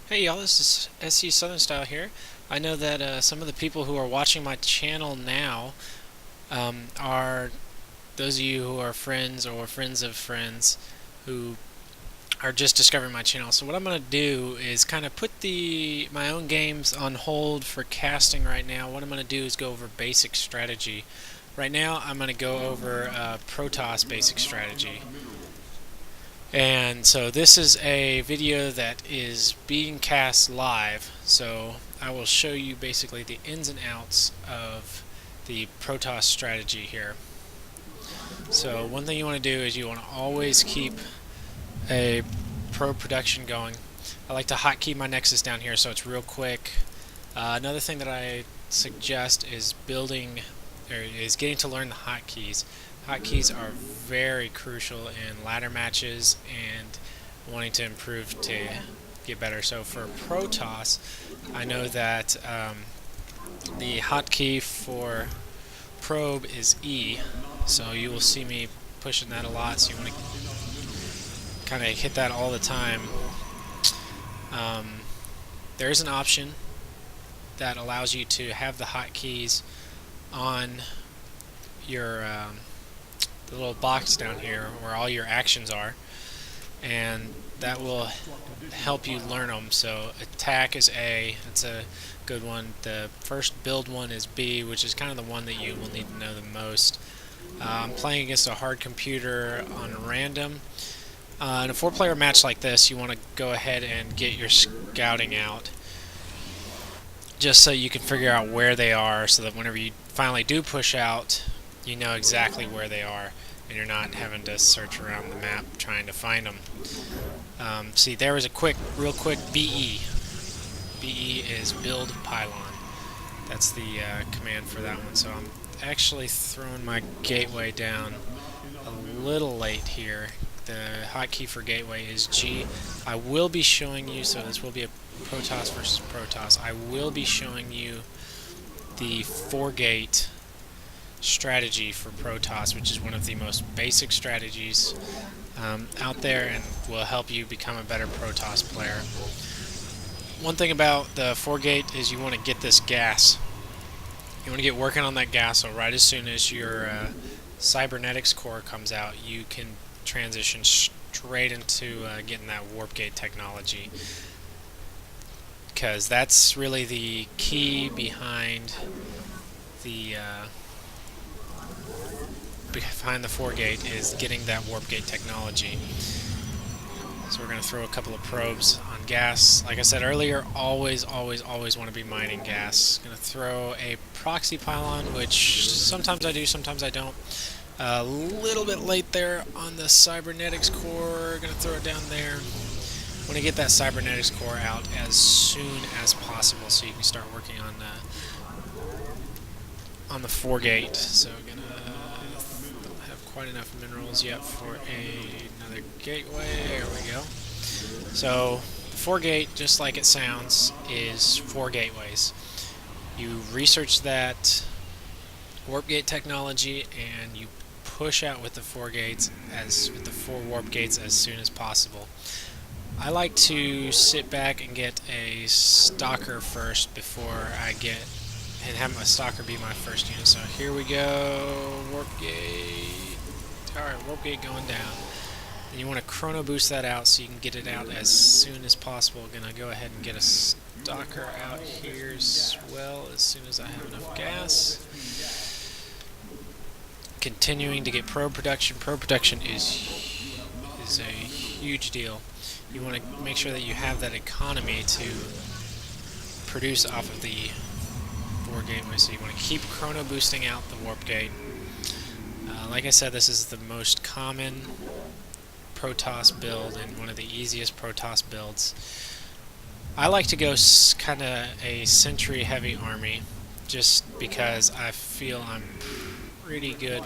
Hey y'all, this is SC Southern Style here. I know that some of the people who are watching my channel now are those of you who are friends or friends of friends who are just discovering my channel. So what I'm going to do is kind of put my own games on hold for casting right now. What I'm going to do is go over basic strategy. Right now I'm going to go over Protoss basic strategy. And so this is a video that is being cast live, so I will show you basically the ins and outs of the Protoss strategy here. So one thing you want to do is you want to always keep a pro production going. I like to hotkey my Nexus down here so it's real quick. Another thing that I suggest is getting to learn the hotkeys. Hotkeys are very crucial in ladder matches and wanting to improve to get better. So for Protoss, I know that the hotkey for probe is E, so you will see me pushing that a lot, so you want to kind of hit that all the time. There's an option that allows you to have the hotkeys on your the little box down here where all your actions are, and that will help you learn them. So attack is A, that's a good one. The first build one is B, which is kind of the one that you will need to know the most. I'm playing against a hard computer on random. In a 4-player match like this, you want to go ahead and get your scouting out, just so you can figure out where they are, so that whenever you finally do push out, you know exactly where they are, and you're not having to search around the map trying to find them. See, there was a real quick BE. BE is build pylon. That's the command for that one. So I'm actually throwing my gateway down a little late here. The hotkey for gateway is G. I will be showing you, so this will be a Protoss versus Protoss. I will be showing you the 4-gate strategy for Protoss, which is one of the most basic strategies out there and will help you become a better Protoss player. One thing about the 4-gate is you want to get this gas. You want to get working on that gas, so right as soon as your cybernetics core comes out, you can transition straight into getting that warp gate technology, because that's really the key behind the 4-gate, is getting that warp gate technology. So we're going to throw a couple of probes on gas. Like I said earlier, always want to be mining gas. Going to throw a proxy pylon, which sometimes I do, sometimes I don't. A little bit late there on the cybernetics core. Going to throw it down there. Want to get that cybernetics core out as soon as possible so you can start working on the 4-gate. So gonna don't have quite enough minerals yet for another gateway. There we go. So the 4-gate, just like it sounds, is 4 gateways. You research that warp gate technology and you push out with the 4 gates, with the 4 warp gates, as soon as possible. I like to sit back and get a stalker first before I have my stalker be my first unit. So here we go, warp gate. Alright, warp gate going down. And you want to chrono boost that out so you can get it out as soon as possible. Gonna go ahead and get a stalker out here as well as soon as I have enough gas. Continuing to get probe production. Probe production is a huge deal. You want to make sure that you have that economy to produce off of the 4 gateway. So you want to keep chrono boosting out the warp gate. Like I said, this is the most common Protoss build and one of the easiest Protoss builds. I like to go kind of a sentry heavy army, just because I feel I'm pretty good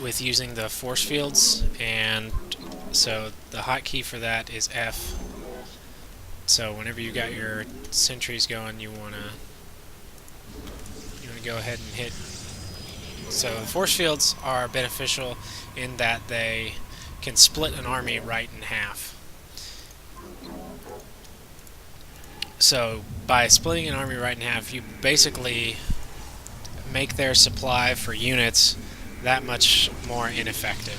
with using the force fields, and so the hotkey for that is F. So whenever you got your sentries going, you want to go ahead and hit. So the force fields are beneficial in that they can split an army right in half. So by splitting an army right in half, you basically make their supply for units that much more ineffective.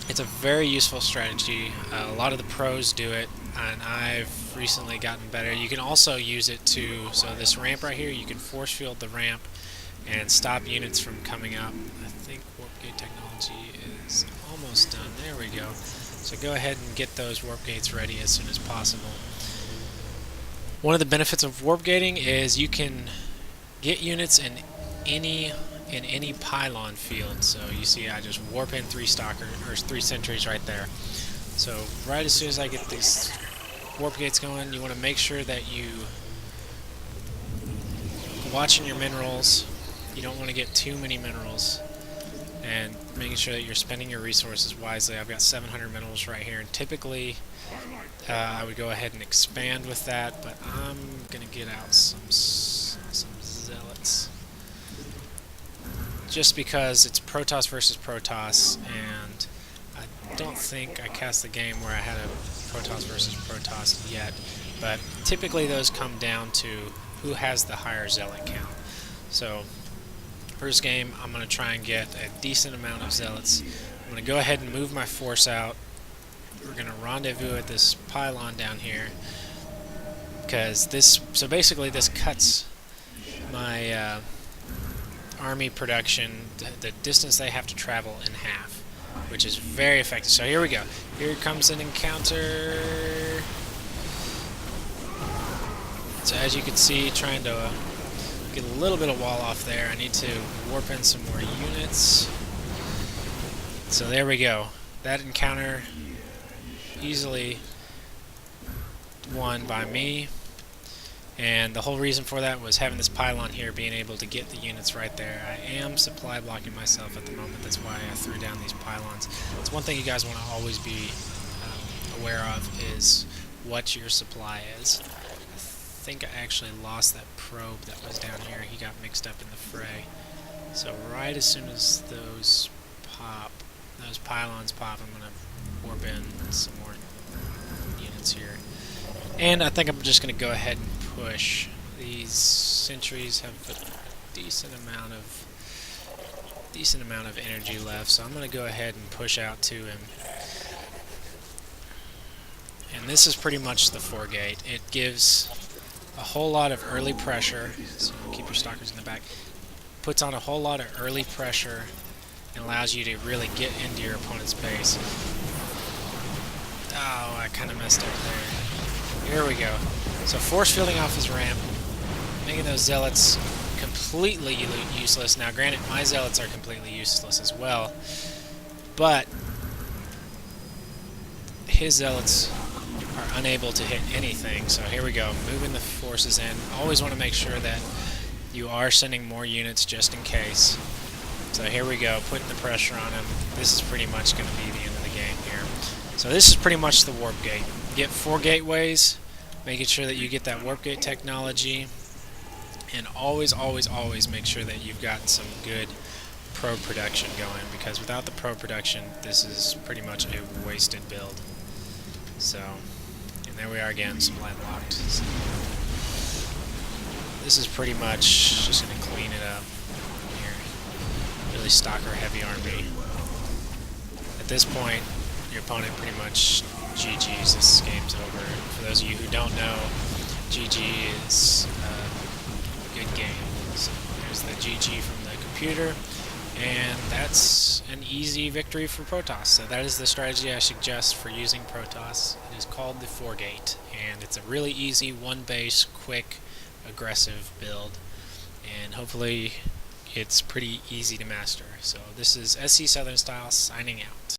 It's a very useful strategy. A lot of the pros do it, and I've recently gotten better. You can also use it to, so this ramp right here, you can force field the ramp and stop units from coming up. I think warp gate technology is almost done. There we go. So go ahead and get those warp gates ready as soon as possible. One of the benefits of warp gating is you can get units in any pylon field. So you see I just warp in 3 sentries right there. So right as soon as I get these warp gates going, you want to make sure that you watching your minerals. You don't want to get too many minerals, and making sure that you're spending your resources wisely. I've got 700 minerals right here, and typically I would go ahead and expand with that, but I'm gonna get out some zealots just because it's Protoss versus Protoss, and I don't think I cast the game where I had a Protoss versus Protoss yet, but typically those come down to who has the higher zealot count. So first game, I'm going to try and get a decent amount of zealots. I'm going to go ahead and move my force out. We're going to rendezvous at this pylon down here, because so basically this cuts my army production, the distance they have to travel, in half, which is very effective. So here we go. Here comes an encounter. So as you can see, trying to get a little bit of wall off there. I need to warp in some more units. So there we go. That encounter easily won by me. And the whole reason for that was having this pylon here, being able to get the units right there. I am supply blocking myself at the moment. That's why I threw down these pylons. It's one thing you guys want to always be aware of, is what your supply is. I think I actually lost that probe that was down here. He got mixed up in the fray. So right as soon as those pylons pop, I'm going to warp in some more units here. And I think I'm just going to go ahead and push. These sentries have a decent amount of energy left, so I'm going to go ahead and push out to him. And this is pretty much the 4-gate. It gives a whole lot of early pressure, so keep your stalkers in the back. Puts on a whole lot of early pressure and allows you to really get into your opponent's base. Oh, I kind of messed up there. Here we go. So force fielding off his ramp, making those zealots completely useless. Now granted, my zealots are completely useless as well, but his zealots are unable to hit anything. So here we go, moving the forces in. Always want to make sure that you are sending more units just in case. So here we go, putting the pressure on him. This is pretty much going to be the end of the game here. So this is pretty much the warp gate. Get 4 gateways, making sure that you get that warp gate technology, and always make sure that you've got some good pro production going, because without the pro production, this is pretty much a wasted build. So, and there we are again, supply blocked. So, this is pretty much just going to clean it up here. Really stalker heavy army. At this point, your opponent pretty much GG's. This game's over. For those of you who don't know, GG is a good game. So there's the GG from the computer, and that's an easy victory for Protoss. So that is the strategy I suggest for using Protoss. It is called the 4-gate, and it's a really easy, one-base, quick, aggressive build, and hopefully it's pretty easy to master. So this is SC Southern Style signing out.